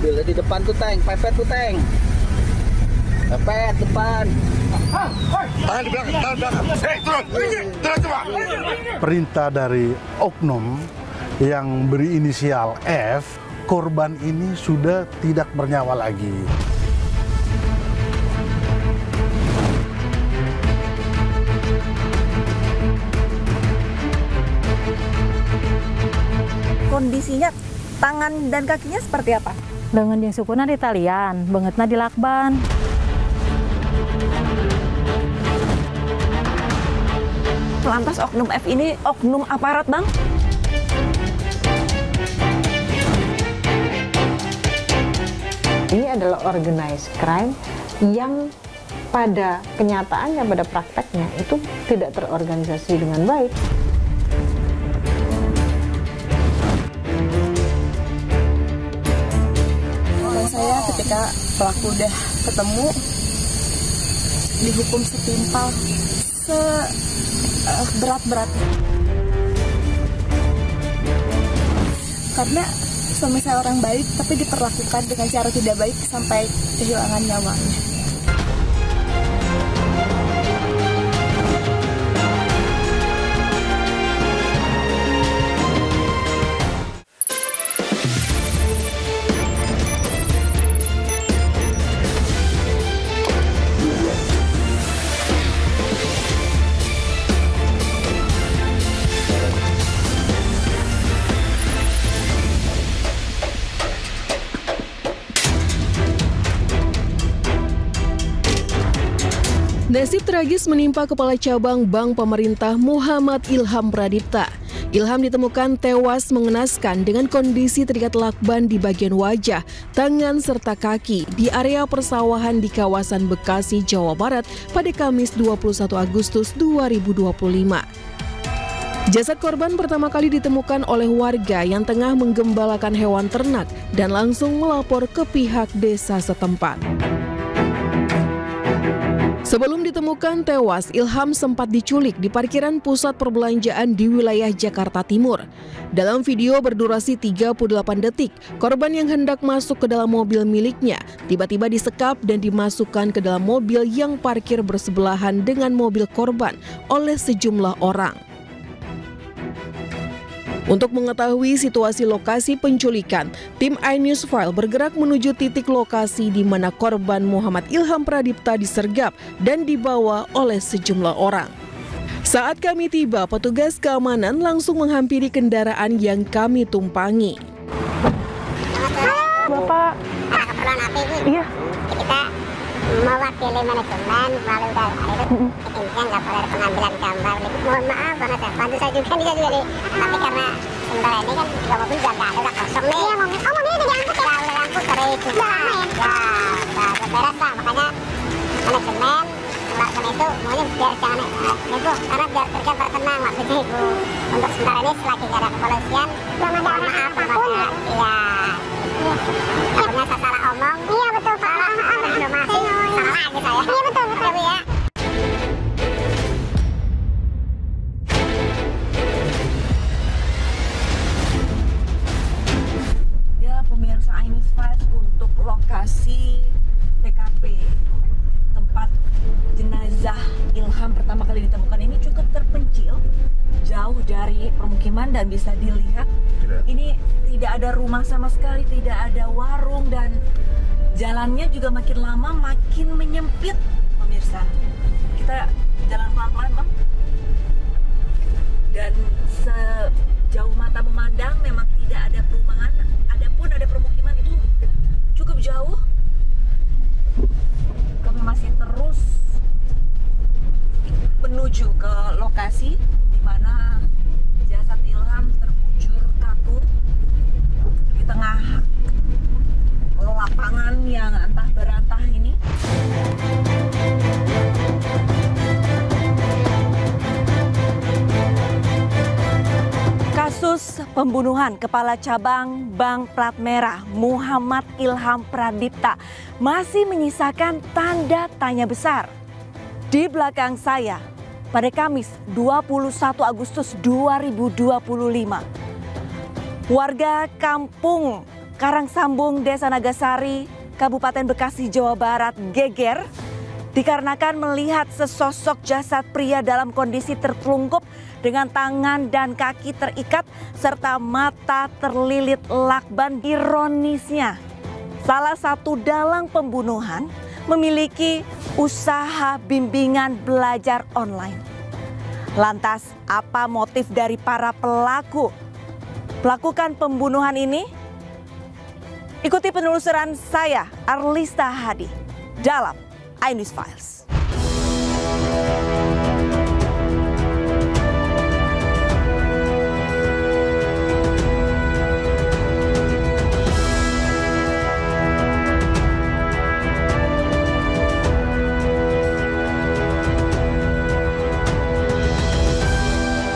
mobil di depan tuh tank, pepet tuh tank. Pepet depan. Tahan di belakang, tahan belakang. Turun coba. Perintah dari oknum yang berinisial F, korban ini sudah tidak bernyawa lagi. Kondisinya tangan dan kakinya seperti apa? Dengan yang sukuna di talian, bangetna di lakban. Lantas oknum F ini oknum aparat, Bang? Ini adalah organized crime yang pada kenyataannya, pada prakteknya itu tidak terorganisasi dengan baik. Saya ketika pelaku udah ketemu dihukum setimpal seberat-beratnya. Karena suami saya orang baik tapi diperlakukan dengan cara tidak baik sampai kehilangan nyawanya. Nasib tragis menimpa Kepala Cabang Bank Pemerintah Muhammad Ilham Pradipta. Ilham ditemukan tewas mengenaskan dengan kondisi terikat lakban di bagian wajah, tangan, serta kaki di area persawahan di kawasan Bekasi, Jawa Barat pada Kamis 21 Agustus 2025. Jasad korban pertama kali ditemukan oleh warga yang tengah menggembalakan hewan ternak dan langsung melapor ke pihak desa setempat. Sebelum ditemukan tewas, Ilham sempat diculik di parkiran pusat perbelanjaan di wilayah Jakarta Timur. Dalam video berdurasi 38 detik, korban yang hendak masuk ke dalam mobil miliknya tiba-tiba disekap dan dimasukkan ke dalam mobil yang parkir bersebelahan dengan mobil korban oleh sejumlah orang. Untuk mengetahui situasi lokasi penculikan, tim iNews File bergerak menuju titik lokasi di mana korban Muhammad Ilham Pradipta disergap dan dibawa oleh sejumlah orang. Saat kami tiba, petugas keamanan langsung menghampiri kendaraan yang kami tumpangi. Bapak, keperluan apa Ibu? iya. Kita mewakili manajemen melalui intinya nggak boleh ada pengambilan gambar. Mohon maaf banget ya, bantu saya juga bisa juga nih. Tapi karena sementara ini kan juga mobil juga nggak ada, udah kosong nih. Iya mobil, oh mobilnya udah diangkut ya? Udah diangkut dari itu. Udah lama ya? Ya, udah beres lah. Makanya manajemen melakukan itu maunya biar jangan Ibu, karena biar kerja bertenang maksudnya Ibu. Untuk sementara ini selagi nggak ada kepolisian, belum ada orang apapun. Iya. Karena saya salah omong. Iya betul Pak. Salah informasi. Salah lagi saya. Iya betul betul ya. Ya pemirsa iNews 5 untuk lokasi TKP tempat jenazah Ilham pertama kali ditemukan ini cukup terpencil, jauh dari permukiman dan bisa dilihat ini tidak ada rumah sama sekali, tidak ada warung dan jalannya juga makin lama makin menyempit pemirsa. Kita jalan pelan-pelan Bang. Dan sejauh mata memandang memang tidak ada perumahan, adapun ada permukiman itu cukup jauh. Kami masih terus menuju ke lokasi di mana jasad Ilham terbujur kaku di tengah lapangan yang antah berantah ini. Kasus pembunuhan Kepala Cabang Bank Plat Merah Muhammad Ilham Pradipta masih menyisakan tanda tanya besar. Di belakang saya, pada Kamis 21 Agustus 2025, warga kampung Karangsambung, Desa Nagasari, Kabupaten Bekasi, Jawa Barat geger dikarenakan melihat sesosok jasad pria dalam kondisi tertelungkup dengan tangan dan kaki terikat serta mata terlilit lakban. Ironisnya, salah satu dalang pembunuhan memiliki usaha bimbingan belajar online. Lantas, apa motif dari para pelaku melakukan pembunuhan ini? Ikuti penelusuran saya, Arlista Hadi, dalam iNews Files.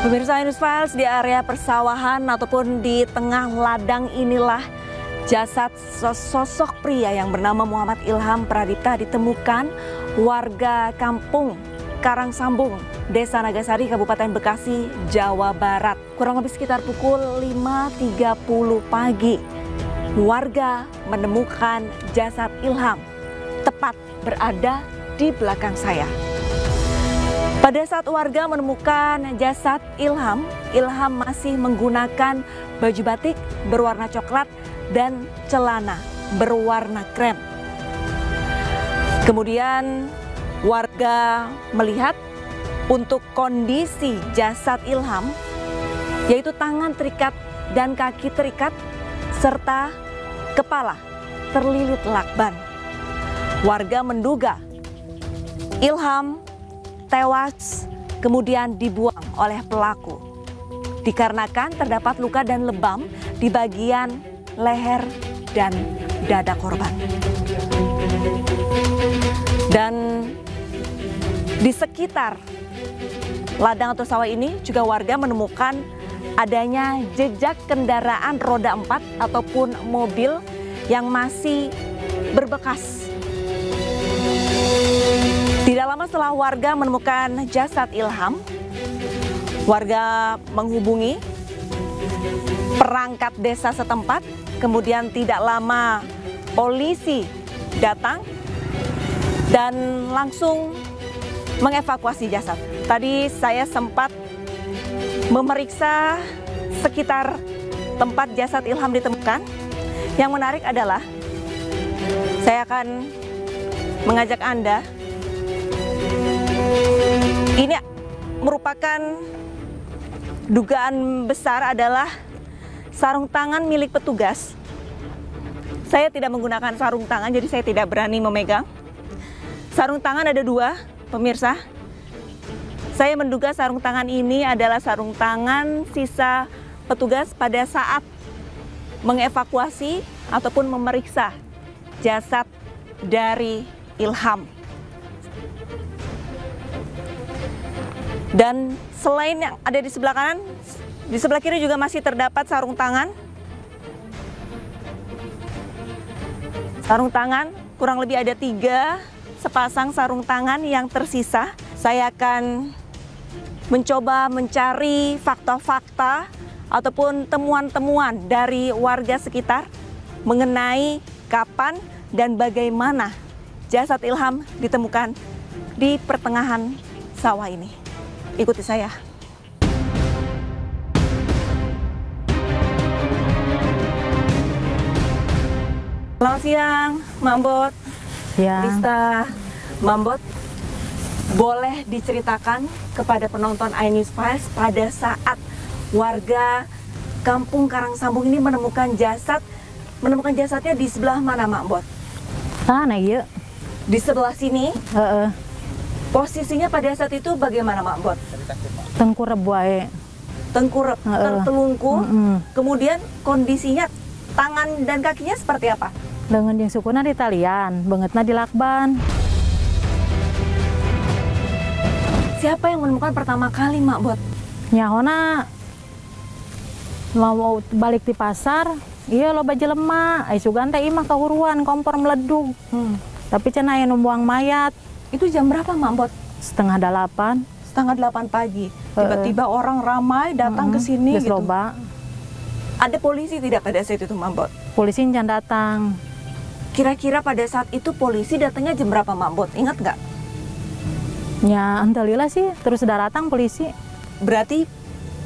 Pemirsa iNews Files, di area persawahan ataupun di tengah ladang inilah jasad sosok pria yang bernama Muhammad Ilham Pradipta ditemukan warga kampung Karangsambung, Desa Nagasari, Kabupaten Bekasi, Jawa Barat. Kurang lebih sekitar pukul 5.30 pagi, warga menemukan jasad Ilham tepat berada di belakang saya. Pada saat warga menemukan jasad Ilham, Ilham masih menggunakan baju batik berwarna coklat dan celana berwarna krem. Kemudian warga melihat untuk kondisi jasad Ilham, yaitu tangan terikat dan kaki terikat serta kepala terlilit lakban. Warga menduga Ilham tewas kemudian dibuang oleh pelaku dikarenakan terdapat luka dan lebam di bagian leher dan dada korban. Dan di sekitar ladang atau sawah ini juga warga menemukan adanya jejak kendaraan roda 4 ataupun mobil yang masih berbekas. Tidak lama setelah warga menemukan jasad Ilham, warga menghubungi perangkat desa setempat. Kemudian tidak lama polisi datang dan langsung mengevakuasi jasad. Tadi saya sempat memeriksa sekitar tempat jasad Ilham ditemukan. Yang menarik adalah saya akan mengajak Anda. Ini merupakan dugaan besar adalah sarung tangan milik petugas. Saya tidak menggunakan sarung tangan, jadi saya tidak berani memegang. Sarung tangan ada 2, pemirsa. Saya menduga sarung tangan ini adalah sarung tangan sisa petugas pada saat mengevakuasi ataupun memeriksa jasad dari Ilham. Dan selain yang ada di sebelah kanan, di sebelah kiri juga masih terdapat sarung tangan. Sarung tangan, kurang lebih ada 3 sepasang sarung tangan yang tersisa. Saya akan mencoba mencari fakta-fakta ataupun temuan-temuan dari warga sekitar mengenai kapan dan bagaimana jasad Ilham ditemukan di pertengahan sawah ini. Ikuti saya. Selamat siang, Mak Mbot. Ya. Lista, Mak Mbot, boleh diceritakan kepada penonton iNews Files pada saat warga kampung Karangsambung ini menemukan jasadnya di sebelah mana, Mak Mbot? Sana iya. Di sebelah sini. Posisinya pada saat itu bagaimana, Mak Mbot? Tengkurap wae. Tengkurap, tertelungkup. Kemudian kondisinya tangan dan kakinya seperti apa? Dengan yang sukuna di talian, bangetna di lakban. Siapa yang menemukan pertama kali, Mak Mbot? Nyahona mau balik di pasar, iya lo baju lemah, sugan teh imah kehuruan, kompor meleduk. Tapi cenah yang membuang mayat. Itu jam berapa, Mak Mbot? 7:30. 7:30 pagi. Tiba-tiba orang ramai datang ke sini gitu. Loba. Ada polisi tidak pada saat itu, Mambot? Polisi jangan datang. Kira-kira pada saat itu polisi datangnya jam berapa, Mambot? Ingat nggak? Ya, alhamdulillah sih, terus sudah datang polisi. Berarti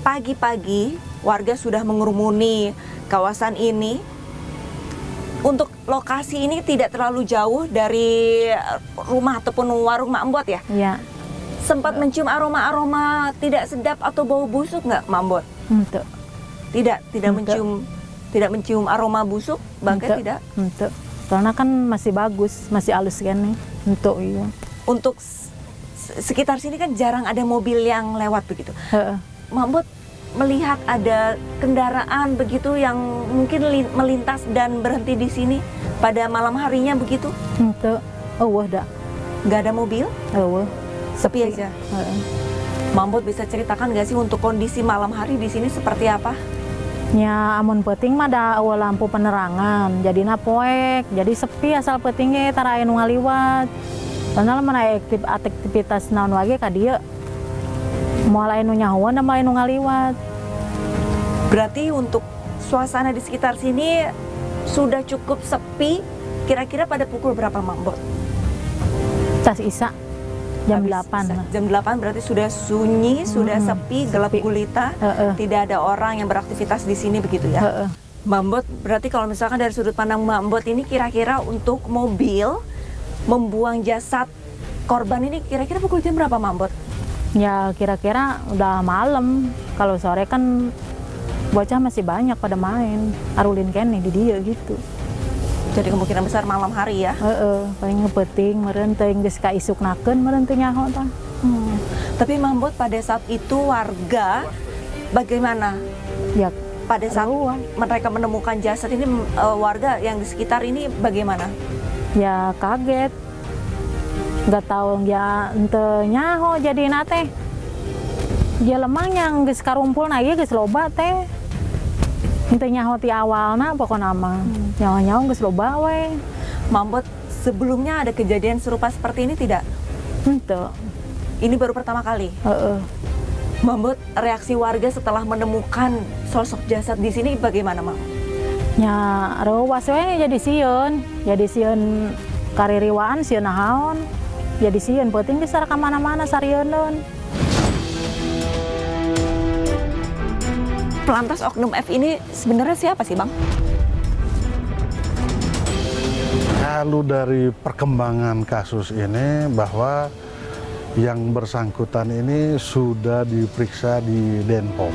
pagi-pagi warga sudah mengerumuni kawasan ini. Untuk lokasi ini tidak terlalu jauh dari rumah ataupun warung Mambot ya? Iya. Sempat mencium aroma-aroma tidak sedap atau bau busuk nggak, Mambot? Untuk. Tidak mencium aroma busuk, bahkan tidak? Untuk. Karena kan masih bagus, masih halus kan nih. Untuk iya. Untuk sekitar sini kan jarang ada mobil yang lewat begitu. Mambot melihat ada kendaraan begitu yang mungkin melintas dan berhenti di sini pada malam harinya begitu? Untuk. Oh, dah. Nggak ada mobil? Oh, sepi aja. Mambot bisa ceritakan nggak sih untuk kondisi malam hari di sini seperti apa? Ya, amun peting mah ada awal lampu penerangan, jadi napoek, jadi sepi asal petingnya tarain ngaliwat. Padahal mana aktivitas naon wage ka dieu. Mulai nu nyahoan dan mulai nu ngaliwat. Berarti untuk suasana di sekitar sini sudah cukup sepi. Kira-kira pada pukul berapa, Mambot? Tas Isa. Jam 8 lah. Jam 8 berarti sudah sunyi, sudah sepi, gelap gulita, tidak ada orang yang beraktivitas di sini begitu ya. Mambot, berarti kalau misalkan dari sudut pandang Mambot ini kira-kira untuk mobil membuang jasad korban ini kira-kira pukul jam berapa, Mambot? Ya kira-kira udah malam. Kalau sore kan bocah masih banyak pada main, arulin kene di dia gitu. Jadi kemungkinan besar malam hari ya? Paling ngepeting, merenteng, geus ka isuknakeun merenteng nyaho tah. Tapi Mambot pada saat itu warga bagaimana? Ya pada saat mereka menemukan jasad ini warga yang di sekitar ini bagaimana? Ya kaget. Nggak tahu ya ente nyaho jadi nate. Ya lemang yang geus karumpul na ieu geus loba teh. Ente nyaho ti awalna pokona mah. Nyaho-nyaho geus loba we. Mambot, sebelumnya ada kejadian serupa seperti ini tidak? Henteu. Ini baru pertama kali? Mambot, reaksi warga setelah menemukan sosok jasad di sini bagaimana, Mam? Ya, reuwas we jadi sieun kaririwaan sieun nahaon. Jadi sieun penting bisa ka mana-mana sarieun. Pelantas Oknum F ini sebenarnya siapa sih, Bang? Kalau dari perkembangan kasus ini bahwa yang bersangkutan ini sudah diperiksa di Denpom.